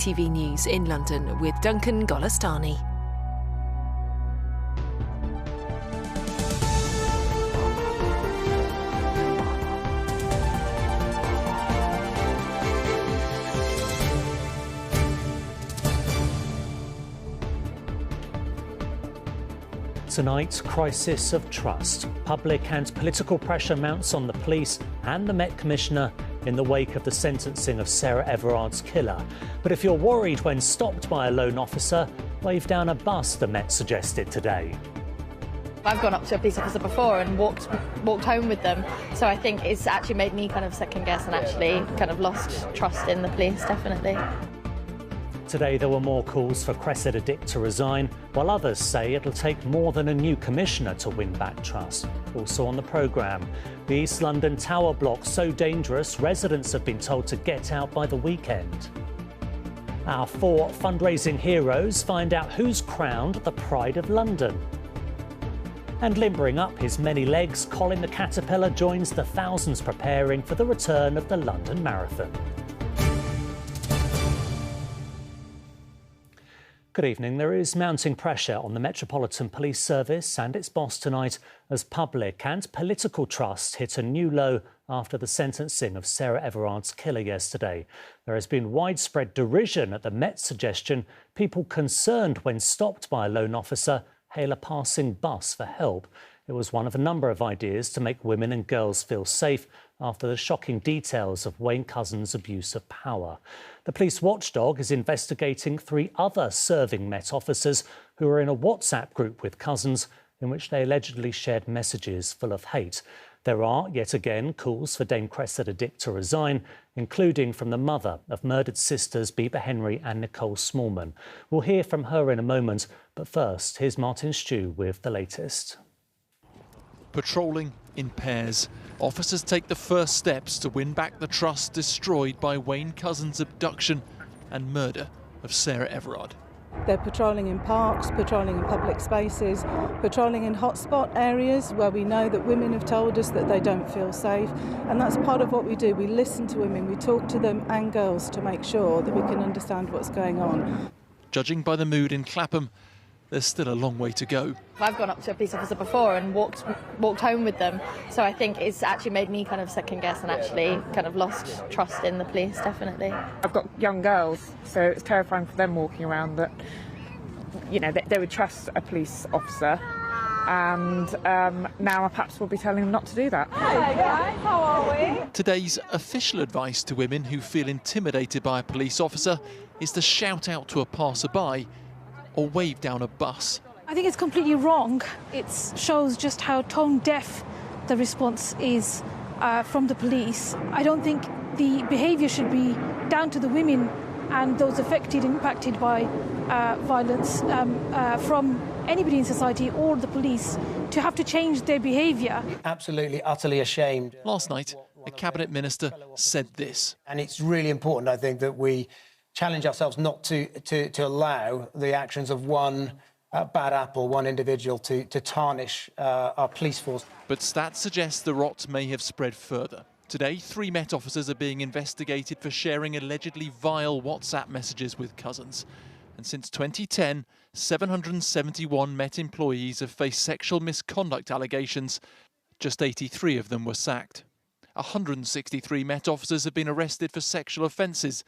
ITV News in London with Duncan, Golestani. Tonight, crisis of trust. Public and political pressure mounts on the police and the Met Commissioner in the wake of the sentencing of Sarah Everard's killer. But if you're worried when stopped by a lone officer, wave down a bus, the Met suggested today. I've gone up to a police officer before and walked home with them, so I think it's actually made me kind of second guess and actually kind of lost trust in the police, definitely. Today there were more calls for Cressida Dick to resign, while others say it'll take more than a new commissioner to win back trust. Also on the programme, the East London tower block so dangerous residents have been told to get out by the weekend. Our 4 fundraising heroes find out who's crowned the Pride of London. And limbering up his many legs, Colin the Caterpillar joins the thousands preparing for the return of the London Marathon. Good evening. There is mounting pressure on the Metropolitan Police Service and its boss tonight as public and political trust hit a new low after the sentencing of Sarah Everard's killer yesterday. There has been widespread derision at the Met's suggestion people concerned when stopped by a lone officer hail a passing bus for help. It was one of a number of ideas to make women and girls feel safe after the shocking details of Wayne Couzens' abuse of power. The police watchdog is investigating 3 other serving Met officers who were in a WhatsApp group with Couzens in which they allegedly shared messages full of hate. There are, yet again, calls for Dame Cressida Dick to resign, including from the mother of murdered sisters Bieber Henry and Nicole Smallman. We'll hear from her in a moment, but first, here's Martin Stew with the latest. Patrolling in pairs, officers take the first steps to win back the trust destroyed by Wayne Couzens' abduction and murder of Sarah Everard. They're patrolling in parks, patrolling in public spaces, patrolling in hotspot areas where we know that women have told us that they don't feel safe. And that's part of what we do. We listen to women, we talk to them and girls to make sure that we can understand what's going on. Judging by the mood in Clapham, there's still a long way to go. I've gone up to a police officer before and walked home with them, so I think it's actually made me kind of second guess and actually kind of lost trust in the police, definitely. I've got young girls, so it's terrifying for them walking around that, you know, they would trust a police officer, and now perhaps we'll be telling them not to do that. Hi guys, how are we? Today's official advice to women who feel intimidated by a police officer is to shout out to a passerby or wave down a bus. I think it's completely wrong. It shows just how tone deaf the response is from the police. I don't think the behaviour should be down to the women and those affected and impacted by violence from anybody in society or the police to have to change their behaviour. Absolutely, utterly ashamed. Last night, a cabinet minister said this. And it's really important, I think, that we challenge ourselves not to allow the actions of one bad apple, one individual, to tarnish our police force. But stats suggest the rot may have spread further. Today, 3 Met officers are being investigated for sharing allegedly vile WhatsApp messages with Couzens. And since 2010, 771 Met employees have faced sexual misconduct allegations. Just 83 of them were sacked. 163 Met officers have been arrested for sexual offences.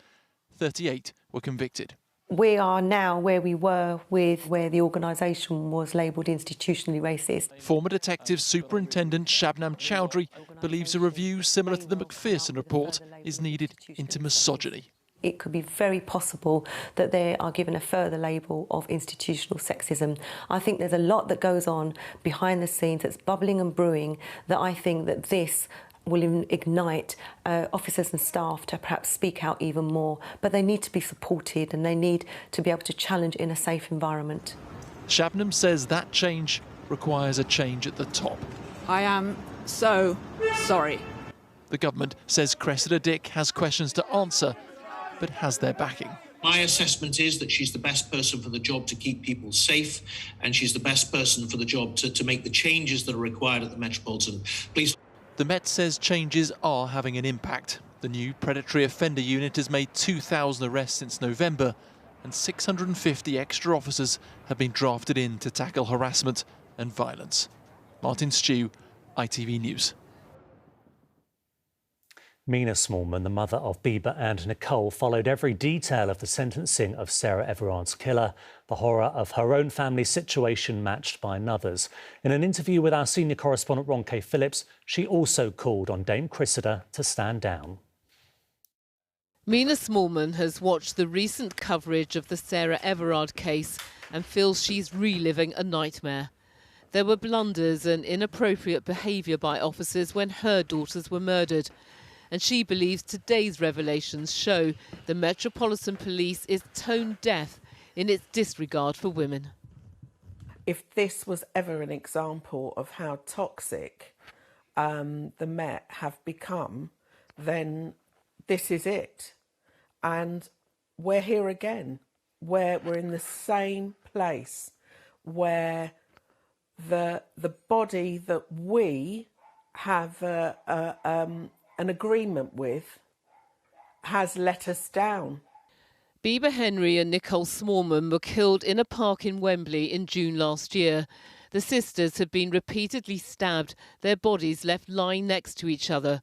38 were convicted. We are now where we were with where the organisation was labelled institutionally racist. Former Detective Superintendent Shabnam Chowdhury believes a review similar to the Macpherson report is needed into misogyny. It could be very possible that they are given a further label of institutional sexism. I think there's a lot that goes on behind the scenes that's bubbling and brewing that I think that this will ignite officers and staff to perhaps speak out even more. But they need to be supported and they need to be able to challenge in a safe environment. Shabnam says that change requires a change at the top. I am so sorry. The government says Cressida Dick has questions to answer, but has their backing. My assessment is that she's the best person for the job to keep people safe, and she's the best person for the job to make the changes that are required at the Metropolitan Police. The Met says changes are having an impact. The new predatory offender unit has made 2,000 arrests since November, and 650 extra officers have been drafted in to tackle harassment and violence. Martin Stew, ITV News. Mina Smallman, the mother of Bieber and Nicole, followed every detail of the sentencing of Sarah Everard's killer, the horror of her own family's situation matched by another's. In an interview with our senior correspondent Ron K. Phillips, she also called on Dame Cressida to stand down. Mina Smallman has watched the recent coverage of the Sarah Everard case and feels she's reliving a nightmare. There were blunders and inappropriate behaviour by officers when her daughters were murdered. And she believes today's revelations show the Metropolitan Police is tone deaf in its disregard for women. If this was ever an example of how toxic the Met have become, then this is it. And we're here again, where we're in the same place, where the body that we have an agreement with has let us down. Bieber Henry and Nicole Smallman were killed in a park in Wembley in June last year. The sisters had been repeatedly stabbed, their bodies left lying next to each other.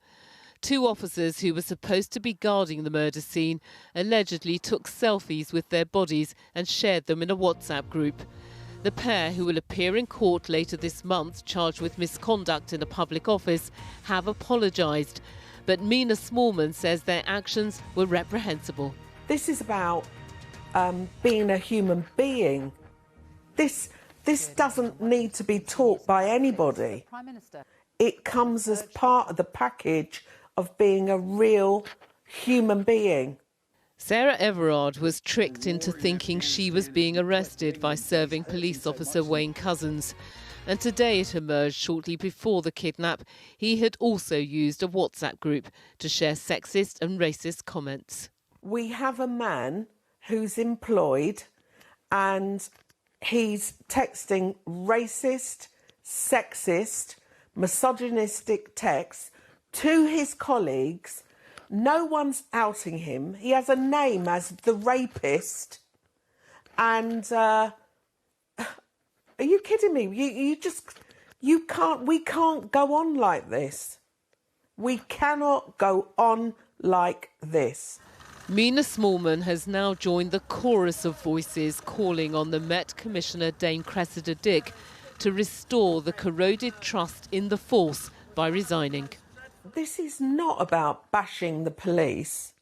Two officers who were supposed to be guarding the murder scene allegedly took selfies with their bodies and shared them in a WhatsApp group. The pair, who will appear in court later this month charged with misconduct in a public office, have apologised. But Mina Smallman says their actions were reprehensible. This is about being a human being. This doesn't need to be taught by anybody. It comes as part of the package of being a real human being. Sarah Everard was tricked into thinking she was being arrested by serving police officer Wayne Couzens. And today it emerged shortly before the kidnap, he had also used a WhatsApp group to share sexist and racist comments. We have a man who's employed and he's texting racist, sexist, misogynistic texts to his colleagues. No one's outing him. He has a name as the rapist. And are you kidding me? We can't go on like this. We cannot go on like this. Mina Smallman has now joined the chorus of voices calling on the Met Commissioner Dame Cressida Dick to restore the corroded trust in the force by resigning. This is not about bashing the police,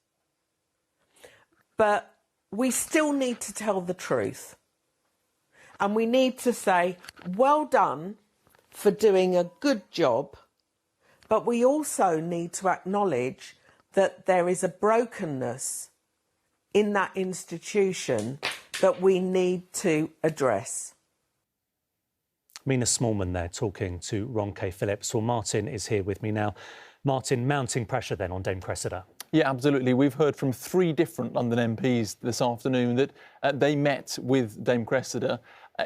but we still need to tell the truth. And we need to say, well done for doing a good job, but we also need to acknowledge that there is a brokenness in that institution that we need to address. Mina Smallman there talking to Ron K. Phillips. Well, Martin is here with me now. Martin, mounting pressure then on Dame Cressida. Yeah, absolutely. We've heard from 3 different London MPs this afternoon that they met with Dame Cressida.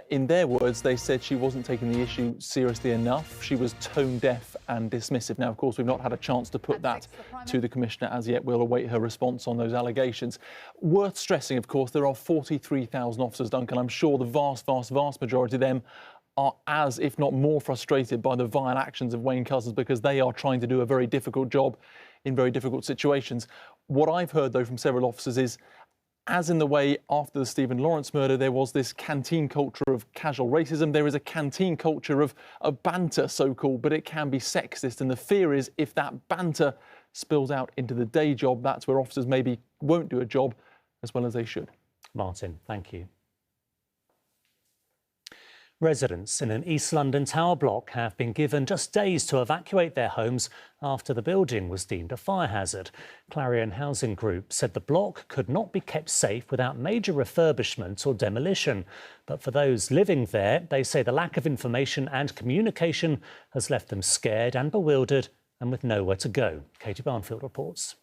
In their words, they said she wasn't taking the issue seriously enough. She was tone deaf and dismissive. Now, of course, we've not had a chance to put that to the Commissioner as yet. We'll await her response on those allegations. Worth stressing, of course, there are 43,000 officers, Duncan. I'm sure the vast majority of them are as, if not more, frustrated by the vile actions of Wayne Couzens because they are trying to do a very difficult job in very difficult situations. What I've heard, though, from several officers is, as in the way after the Stephen Lawrence murder, there was this canteen culture of casual racism, there is a canteen culture of banter, so-called, but it can be sexist. And the fear is if that banter spills out into the day job, that's where officers maybe won't do a job as well as they should. Martin, thank you. Residents in an East London tower block have been given just days to evacuate their homes after the building was deemed a fire hazard. Clarion Housing Group said the block could not be kept safe without major refurbishment or demolition. But for those living there, they say the lack of information and communication has left them scared and bewildered and with nowhere to go. Katie Barnfield reports.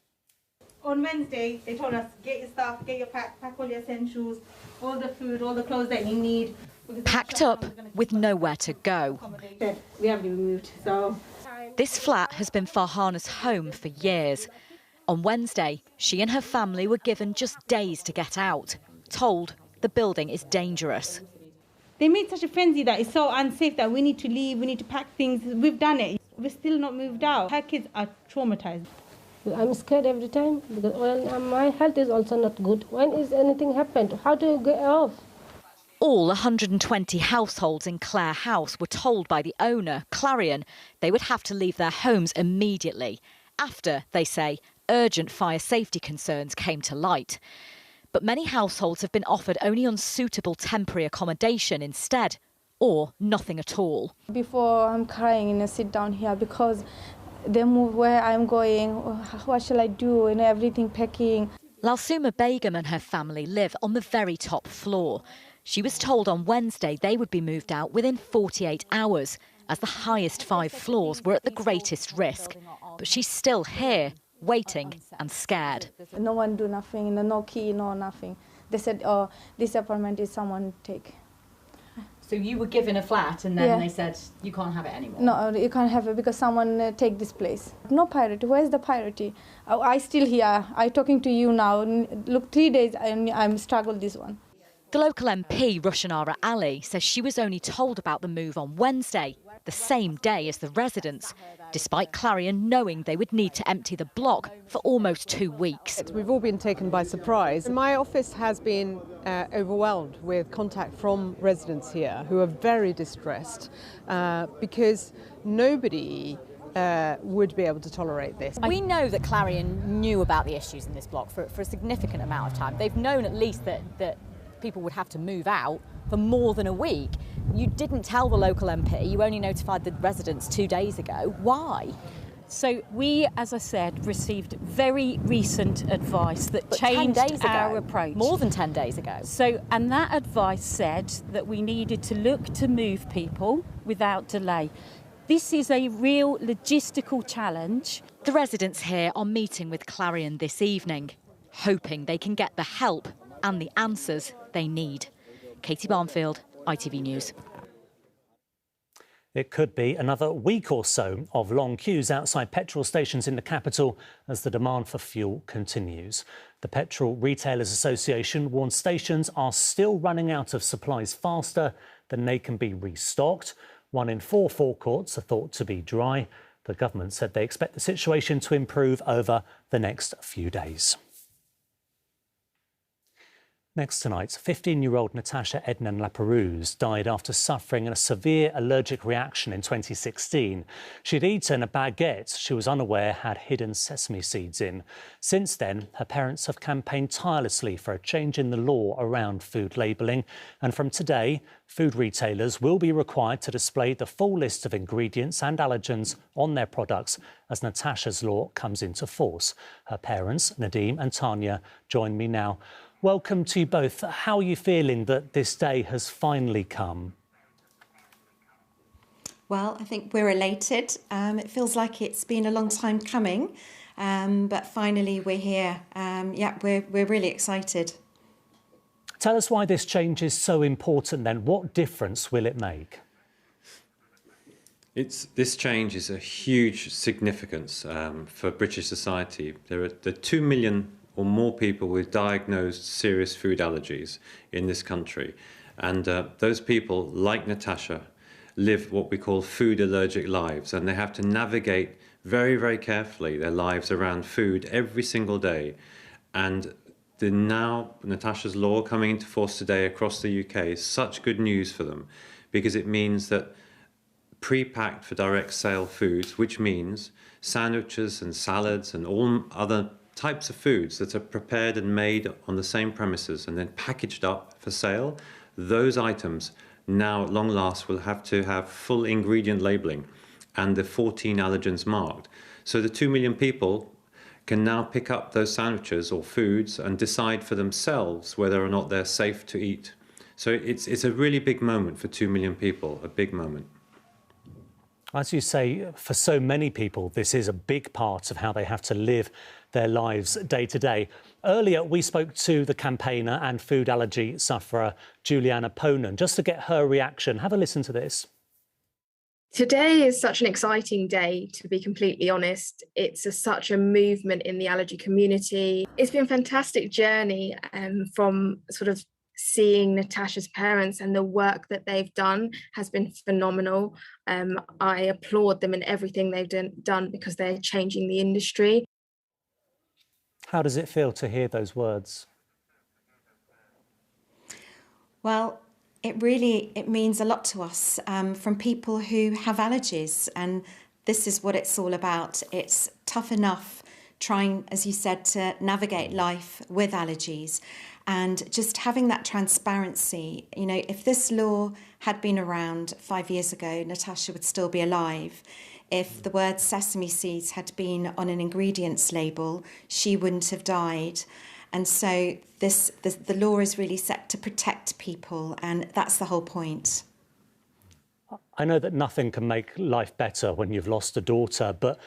On Wednesday, they told us, get your stuff, get your pack all your essentials, all the food, all the clothes that you need. Packed up with nowhere to go. We haven't been moved, so... This flat has been Farhana's home for years. On Wednesday, she and her family were given just days to get out, told the building is dangerous. They made such a frenzy that it's so unsafe that we need to leave, we need to pack things. We've done it. We're still not moved out. Her kids are traumatized. I'm scared every time because my health is also not good. When is anything happened? How do you get off? All 120 households in Clare House were told by the owner, Clarion, they would have to leave their homes immediately after, they say, urgent fire safety concerns came to light. But many households have been offered only unsuitable temporary accommodation instead, or nothing at all. Before I'm crying and I sit down here because they move where I'm going, what shall I do, and everything packing. Lalsuma Begum and her family live on the very top floor. She was told on Wednesday they would be moved out within 48 hours, as the highest 5 floors were at the greatest risk. But she's still here, waiting and scared. No one do nothing, no key, no nothing. They said, oh, this apartment is someone take. So you were given a flat and then they said you can't have it anymore? No, you can't have it because someone take this place. No priority. Where's the priority? I still here. I'm talking to you now. Look, 3 days I'm struggled this one. The local MP, Rushanara Ali, says she was only told about the move on Wednesday, the same day as the residents, despite Clarion knowing they would need to empty the block for almost 2 weeks. We've all been taken by surprise. My office has been overwhelmed with contact from residents here who are very distressed because nobody would be able to tolerate this. We know that Clarion knew about the issues in this block for a significant amount of time. They've known at least that people would have to move out for more than a week. You didn't tell the local MP, you only notified the residents 2 days ago. Why? So we, as I said, received very recent advice that changed our approach. More than 10 days ago. So, and that advice said that we needed to look to move people without delay. This is a real logistical challenge. The residents here are meeting with Clarion this evening, hoping they can get the help and the answers they need. Katie Barnfield, ITV News. It could be another week or so of long queues outside petrol stations in the capital as the demand for fuel continues. The Petrol Retailers Association warns stations are still running out of supplies faster than they can be restocked. 1 in 4 forecourts are thought to be dry. The government said they expect the situation to improve over the next few days. Next tonight, 15-year-old Natasha Ednan Laperouse died after suffering a severe allergic reaction in 2016. She'd eaten a baguette she was unaware had hidden sesame seeds in. Since then, her parents have campaigned tirelessly for a change in the law around food labelling. And from today, food retailers will be required to display the full list of ingredients and allergens on their products as Natashas Law comes into force. Her parents, Nadeem and Tanya, join me now. Welcome to you both. How are you feeling that this day has finally come? Well, I think we're elated. It feels like it's been a long time coming, but finally we're here. We're really excited. Tell us why this change is so important then. What difference will it make? This change is a huge significance for British society. There are 2 million or more people with diagnosed serious food allergies in this country. And those people, like Natasha, live what we call food allergic lives, and they have to navigate very, very carefully their lives around food every single day. And now Natashas Law coming into force today across the UK is such good news for them, because it means that pre-packed for direct sale foods, which means sandwiches and salads and all other types of foods that are prepared and made on the same premises and then packaged up for sale, those items now at long last will have to have full ingredient labelling and the 14 allergens marked. So the 2 million people can now pick up those sandwiches or foods and decide for themselves whether or not they're safe to eat. So it's a really big moment for 2 million people, a big moment. As you say, for so many people, this is a big part of how they have to live their lives day to day. Earlier, we spoke to the campaigner and food allergy sufferer Juliana Ponan just to get her reaction. Have a listen to this. Today is such an exciting day, to be completely honest. It's such a movement in the allergy community. It's been a fantastic journey from sort of seeing Natasha's parents, and the work that they've done has been phenomenal. I applaud them in everything they've done because they're changing the industry. How does it feel to hear those words? Well, it means a lot to us from people who have allergies, and this is what it's all about. It's tough enough trying, as you said, to navigate life with allergies, and just having that transparency. You know, if this law had been around 5 years ago, Natasha would still be alive. If the word sesame seeds had been on an ingredients label, she wouldn't have died. And so the law is really set to protect people, and that's the whole point. I know that nothing can make life better when you've lost a daughter, but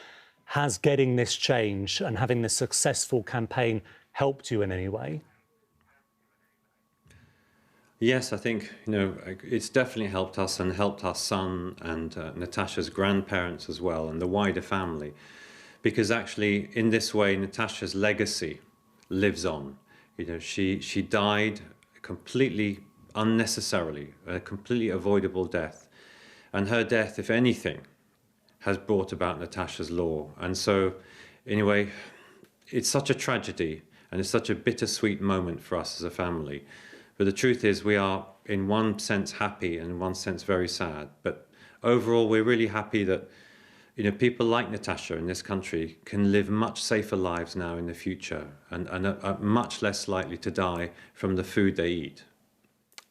has getting this change and having this successful campaign helped you in any way? Yes, I think, it's definitely helped us and helped our son and Natasha's grandparents as well, and the wider family. Because actually, in this way, Natasha's legacy lives on. She died completely unnecessarily, a completely avoidable death. And her death, if anything, has brought about Natasha's Law. And so, anyway, it's such a tragedy and it's such a bittersweet moment for us as a family. But the truth is we are, in one sense, happy and in one sense, very sad. But overall, we're really happy that people like Natasha in this country can live much safer lives now in the future and are much less likely to die from the food they eat.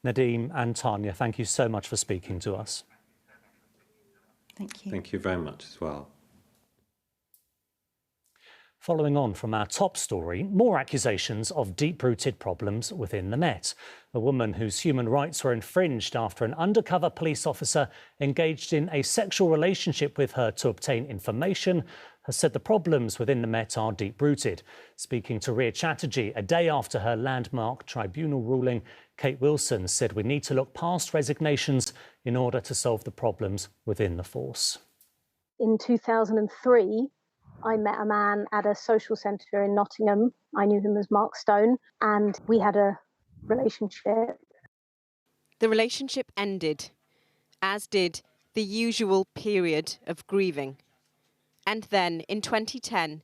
Nadeem and Tanya, thank you so much for speaking to us. Thank you. Thank you very much as well. Following on from our top story, more accusations of deep-rooted problems within the Met. A woman whose human rights were infringed after an undercover police officer engaged in a sexual relationship with her to obtain information has said the problems within the Met are deep-rooted. Speaking to Ria Chatterjee a day after her landmark tribunal ruling, Kate Wilson said we need to look past resignations in order to solve the problems within the force. In 2003, I met a man at a social centre in Nottingham. I knew him as Mark Stone, and we had a relationship. The relationship ended, as did the usual period of grieving. And then, in 2010,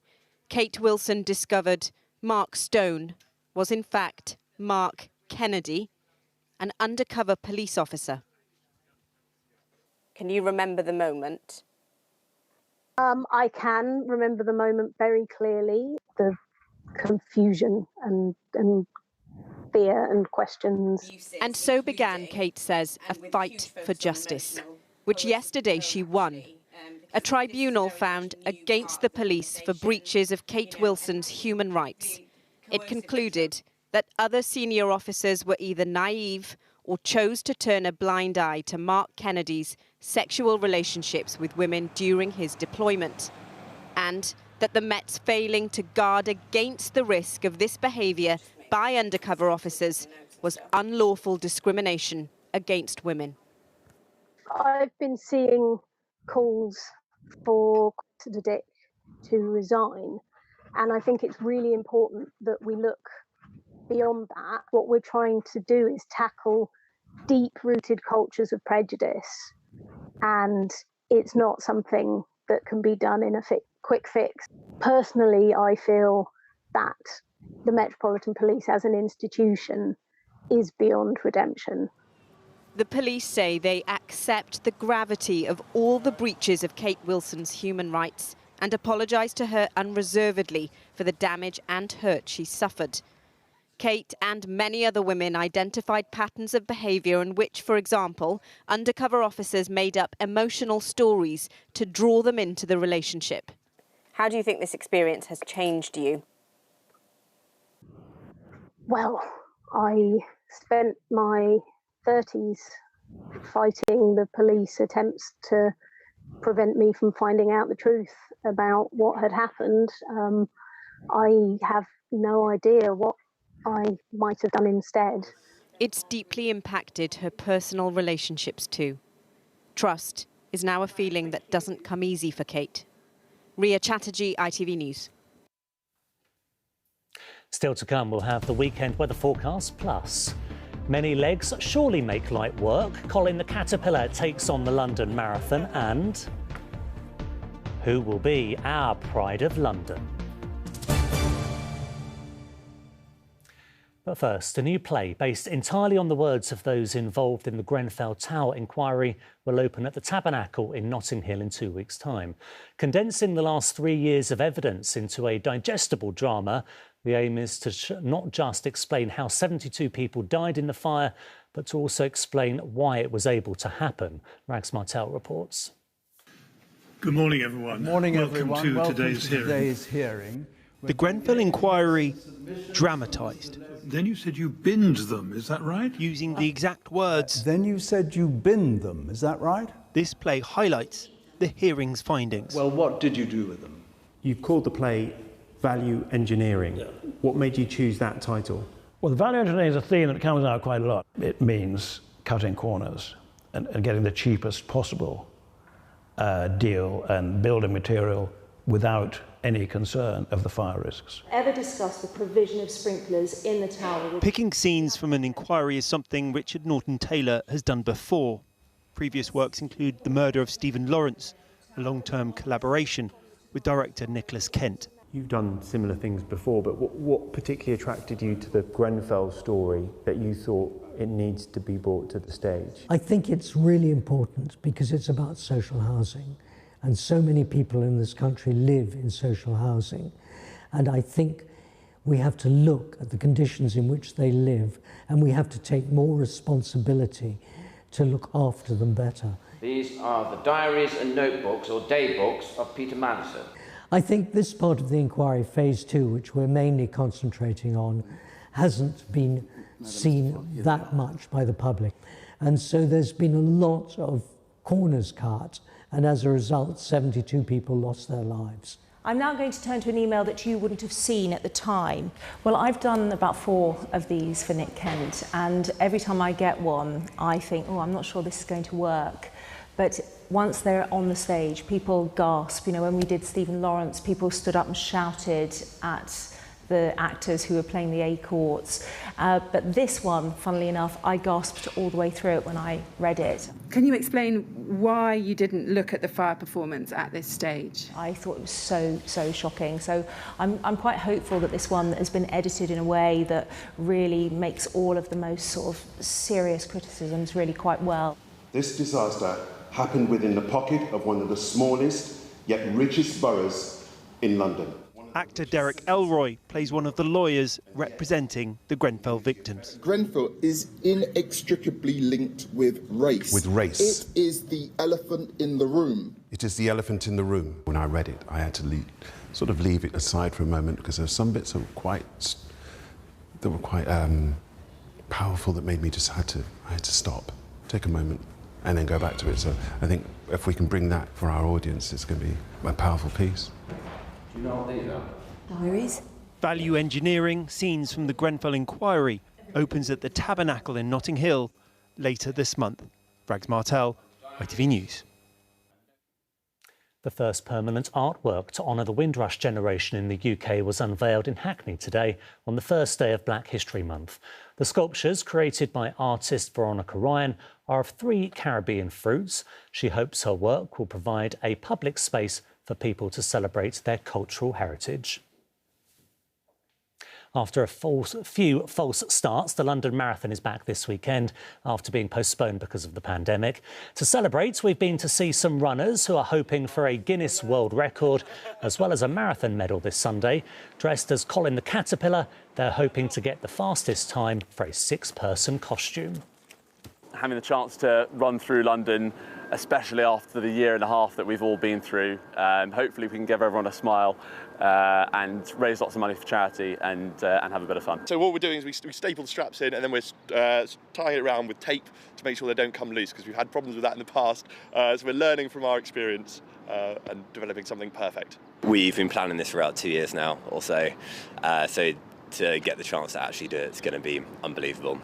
Kate Wilson discovered Mark Stone was in fact Mark Kennedy, an undercover police officer. Can you remember the moment? I can remember the moment very clearly, the confusion and fear and questions. And so began, Kate says, a fight for justice, which yesterday she won. A tribunal found against the police for breaches of Kate Wilson's human rights. It concluded that other senior officers were either naive or chose to turn a blind eye to Mark Kennedy's sexual relationships with women during his deployment, and that the Met's failing to guard against the risk of this behaviour by undercover officers was unlawful discrimination against women. I've been seeing calls for the Dick to resign, and I think it's really important that we look beyond that. What we're trying to do is tackle deep-rooted cultures of prejudice, and it's not something that can be done in a quick fix. Personally, I feel that the Metropolitan Police as an institution is beyond redemption. The police say they accept the gravity of all the breaches of Kate Wilson's human rights and apologise to her unreservedly for the damage and hurt she suffered. Kate and many other women identified patterns of behaviour in which, for example, undercover officers made up emotional stories to draw them into the relationship. How do you think this experience has changed you? Well, I spent my 30s fighting the police attempts to prevent me from finding out the truth about what had happened. I have no idea what I might have done instead. It's deeply impacted her personal relationships too. Trust is now a feeling that doesn't come easy for Kate. Ria Chatterjee, ITV News. Still to come, we'll have the weekend weather forecast, plus many legs surely make light work. Colin the Caterpillar takes on the London Marathon, and who will be our Pride of London? But first, a new play based entirely on the words of those involved in the Grenfell Tower inquiry will open at the Tabernacle in Notting Hill in 2 weeks' time. Condensing the last 3 years of evidence into a digestible drama, the aim is to not just explain how 72 people died in the fire, but to also explain why it was able to happen. Rags Martel reports. Good morning, everyone. Good morning, Welcome everyone. to today's hearing. The Grenfell inquiry dramatised. Then you said you binned them, is that right? Using the exact words. Then you said you binned them, is that right? This play highlights the hearing's findings. Well, what did you do with them? You've called the play Value Engineering. Yeah. What made you choose that title? Well, the value engineering is a theme that comes out quite a lot. It means cutting corners and getting the cheapest possible deal and building material without any concern of the fire risks. Ever discussed the provision of sprinklers in the tower? Picking scenes from an inquiry is something Richard Norton-Taylor has done before. Previous works include The Murder of Stephen Lawrence, a long-term collaboration with director Nicholas Kent. You've done similar things before, but what particularly attracted you to the Grenfell story that you thought it needs to be brought to the stage? I think it's really important because it's about social housing. And so many people in this country live in social housing. And I think we have to look at the conditions in which they live, and we have to take more responsibility to look after them better. These are the diaries and notebooks or daybooks of Peter Manson. I think this part of the inquiry, phase 2, which we're mainly concentrating on, hasn't been seen that much by the public. And so there's been a lot of corners cut, and as a result, 72 people lost their lives. I'm now going to turn to an email that you wouldn't have seen at the time. Well, I've done about 4 of these for Nick Kent, and every time I get one, I think, oh, I'm not sure this is going to work. But once they're on the stage, people gasp. You know, when we did Stephen Lawrence, people stood up and shouted at the actors who were playing the A courts. But this one, funnily enough, I gasped all the way through it when I read it. Can you explain why you didn't look at the fire performance at this stage? I thought it was so shocking. So I'm quite hopeful that this one has been edited in a way that really makes all of the most sort of serious criticisms really quite well. This disaster happened within the pocket of one of the smallest yet richest boroughs in London. Actor Derek Elroy plays one of the lawyers representing the Grenfell victims. Grenfell is inextricably linked with race. With race. It is the elephant in the room. It is the elephant in the room. When I read it, I had to leave it aside for a moment because there were some bits that were quite powerful that made me I had to stop, take a moment, and then go back to it. So I think if we can bring that for our audience, it's going to be a powerful piece. Do you know what these are? Diaries. Value Engineering, scenes from the Grenfell inquiry, opens at the Tabernacle in Notting Hill later this month. Rags Martel, ITV News. The first permanent artwork to honour the Windrush generation in the UK was unveiled in Hackney today on the first day of Black History Month. The sculptures, created by artist Veronica Ryan, are of 3 Caribbean fruits. She hopes her work will provide a public space for people to celebrate their cultural heritage. After a few false starts, the London Marathon is back this weekend after being postponed because of the pandemic. To celebrate, we've been to see some runners who are hoping for a Guinness World Record, as well as a marathon medal this Sunday. Dressed as Colin the Caterpillar, they're hoping to get the fastest time for a 6-person costume. Having the chance to run through London, especially after the year and a half that we've all been through, hopefully we can give everyone a smile and raise lots of money for charity and have a bit of fun. So what we're doing is we staple the straps in and then we're tying it around with tape to make sure they don't come loose, because we've had problems with that in the past. So we're learning from our experience and developing something perfect. We've been planning this for about 2 years now or so, so to get the chance to actually do it, it's going to be unbelievable.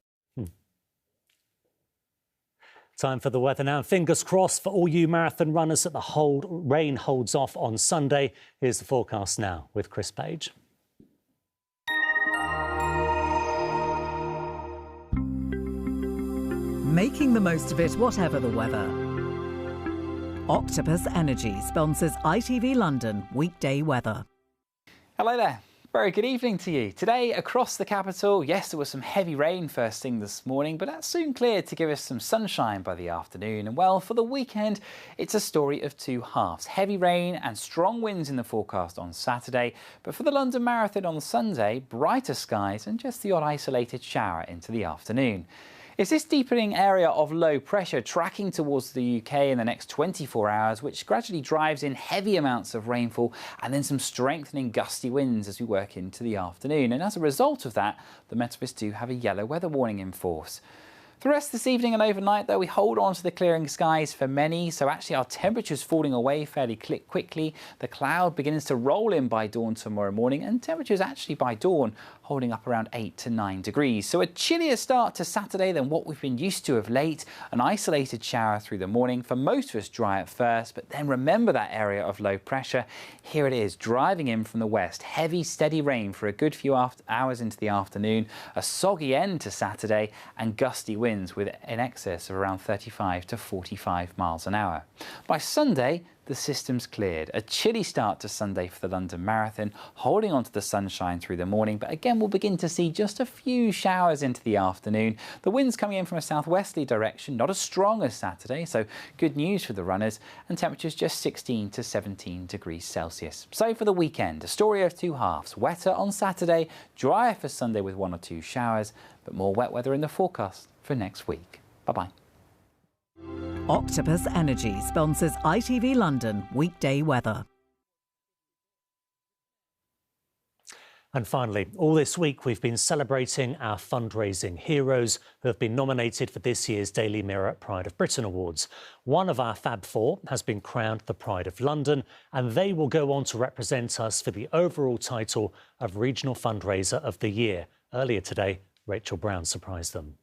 Time for the weather now. Fingers crossed for all you marathon runners that the rain holds off on Sunday. Here's the forecast now with Chris Page. Making the most of it, whatever the weather. Octopus Energy sponsors ITV London weekday weather. Hello there. Very good evening to you. Today across the capital, yes, there was some heavy rain first thing this morning, but that soon cleared to give us some sunshine by the afternoon. And well, for the weekend, it's a story of two halves. Heavy rain and strong winds in the forecast on Saturday, but for the London Marathon on Sunday, brighter skies and just the odd isolated shower into the afternoon. It's this deepening area of low pressure tracking towards the UK in the next 24 hours, which gradually drives in heavy amounts of rainfall and then some strengthening gusty winds as we work into the afternoon. And as a result of that, the Met Office do have a yellow weather warning in force. For the rest of this evening and overnight, though, we hold on to the clearing skies for many, so actually our temperatures falling away fairly quickly. The cloud begins to roll in by dawn tomorrow morning, and temperatures actually by dawn holding up around 8 to 9 degrees. So a chillier start to Saturday than what we've been used to of late. An isolated shower through the morning, for most of us dry at first, but then remember that area of low pressure. Here it is, driving in from the west. Heavy, steady rain for a good few hours into the afternoon. A soggy end to Saturday and gusty winds with in excess of around 35 to 45 miles an hour. By Sunday, the system's cleared. A chilly start to Sunday for the London Marathon, holding on to the sunshine through the morning, but again we'll begin to see just a few showers into the afternoon. The wind's coming in from a southwesterly direction, not as strong as Saturday, so good news for the runners, and temperatures just 16 to 17 degrees Celsius. So for the weekend, a story of two halves. Wetter on Saturday, drier for Sunday with 1 or 2 showers, but more wet weather in the forecast for next week. Bye-bye. Octopus Energy sponsors ITV London weekday weather. And finally, all this week we've been celebrating our fundraising heroes who have been nominated for this year's Daily Mirror Pride of Britain Awards. One of our Fab Four has been crowned the Pride of London, and they will go on to represent us for the overall title of Regional Fundraiser of the Year. Earlier today, Rachel Brown surprised them.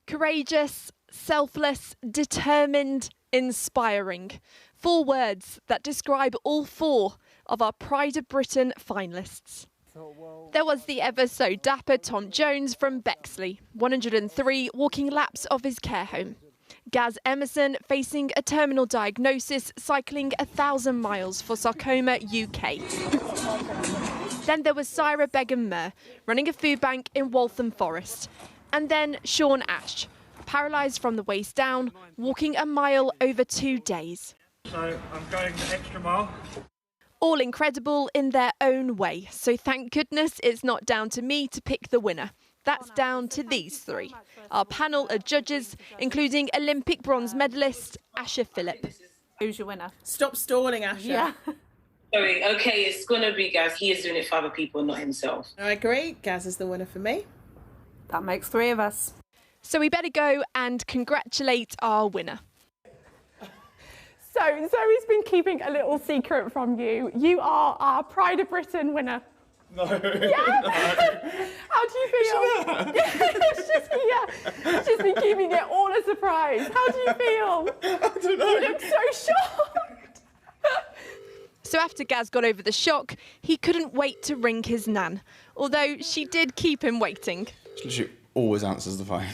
Courageous, selfless, determined, inspiring. 4 words that describe all 4 of our Pride of Britain finalists. There was the ever so dapper Tom Jones from Bexley, 103 walking laps of his care home. Gaz Emerson facing a terminal diagnosis, cycling 1,000 miles for Sarcoma UK. Then there was Syra Begum Murr, running a food bank in Waltham Forest. And then Sean Ash, paralysed from the waist down, walking a mile over 2 days. So I'm going the extra mile. All incredible in their own way, so thank goodness it's not down to me to pick the winner. That's down to these 3. Our panel of judges, including Olympic bronze medalist Asher Phillip. Who's your winner? Stop stalling, Asher. Yeah. Sorry, okay, it's going to be Gaz. He is doing it for other people, not himself. I agree. Gaz is the winner for me. That makes 3 of us. So we better go and congratulate our winner. So Zoe's been keeping a little secret from you. You are our Pride of Britain winner. No. Yeah? No. How do you feel? She's been keeping it all a surprise. How do you feel? I don't know. You look so shocked. So after Gaz got over the shock, he couldn't wait to ring his nan, although she did keep him waiting. She always answers the phone.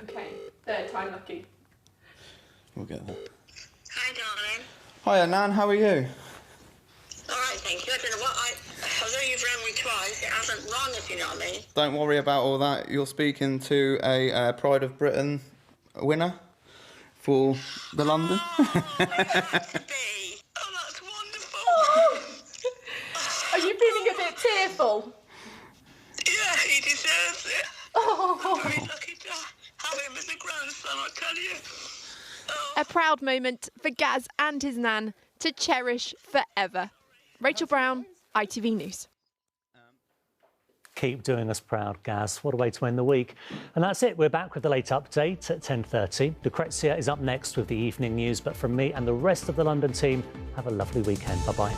Okay, 3rd time lucky. We'll get there. Hi, darling. Hiya, Nan, how are you? All right, thank you. I don't know what although you've rang me twice, it hasn't rung, if you know what I mean. Don't worry about all that. You're speaking to a Pride of Britain winner for the London. Are you feeling a bit tearful? Yeah, he deserves it. Oh. I'm very lucky to have him as a grandson, I tell you. A proud moment for Gaz and his nan to cherish forever. Rachel Brown, ITV News. Keep doing us proud, Gaz. What a way to end the week. And that's it. We're back with the late update at 10:30. Lucrezia is up next with the evening news. But from me and the rest of the London team, have a lovely weekend. Bye-bye.